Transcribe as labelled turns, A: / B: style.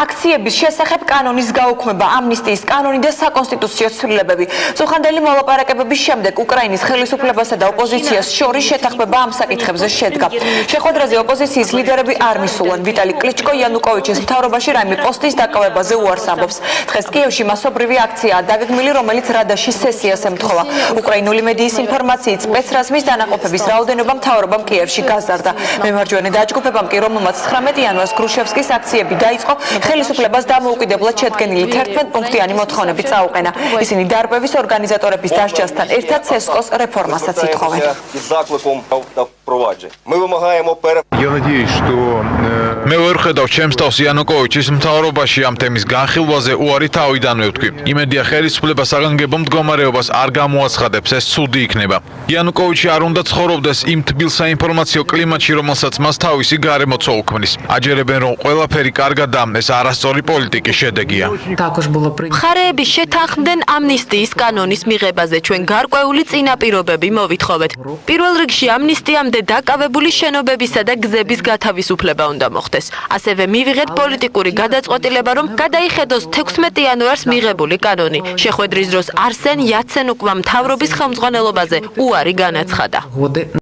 A: აქციების შესახებ კანონის გაუქმება, ამნისტიის კანონი და საკონსტიტუციო ცვლილებები. წუხანდელი მოლაპარაკებების შემდეგ უკრაინის ხელისუფლებასა და ოპოზიციას შორის შეთანხმება ამ საკითხებზე შედგა. შეხვედრაზე ოპოზიციის ლიდერები არ მისულან. ვიტალი კლიჩკო იანუკოვიჩის მთავრობაში რაიმე პოსტის დაკავებაზე უარს ამბობს. დღეს კიევში მასობრივი აქციაა დაგეგმილი, რომელიც რადაშის სესიას ემთხოვა. უკრაინული მედიის ინფორმაციით სპეცრაზმის დანაყოფების რაოდენობა მთავრობამ კიევში გაზარდა. მემარჯვენე დაჯგუფებამ კი, რომელმაც 19 იანვარს გრუშევსკის აქციები დაიწყო, ხელისუფლებას დამოუკიდებლად შედგენილი 11 პუნქტიანი მოთხოვნები წაუყენა. ისინი დარბევის ორგანიზატორების დასჯასთან ერთად ცესკოს რეფორმასაც ითხოვენ.
B: მე ვერ ხედავ ჩემს თავს იანუკოვიჩის მთავრობაში ამ თემის განხილვაზე უარი თავიდანვე ვთქვი. იმედია ხელისუფლება საგანგებო მდგომარეობას არ გამოაცხადებს, ეს ცუდი იქნება. იანუკოვიჩი არ უნდა ცხოვრობდეს იმ თბილ საინფორმაციო კლიმატში, რომელსაც მას თავისი გარემოცვა უქმნის. აჯერებენ, რომ ყველაფერი კარგადაა, ეს არასწორი პოლიტიკის შედეგია.
C: მხარეები შეთანხმდნენ ამნისტიის კანონის მიღებაზე, ჩვენ გარკვეული წინაპირობები მოვითხოვეთ. პირველ რიგში ამნისტიამდე დაკავებული შენობებისა და გზების გათავისუფლება უნდა მოხდეს. ასევე მივიღეთ პოლიტიკური გადაწყვეტილება, რომ გადაიხედოს 16 იანვარს მიღებული კანონი. შეხვედრის დროს არსენ იაცენუკმა მთავრობის ხელმძღვანელობაზე უარი განაცხადა.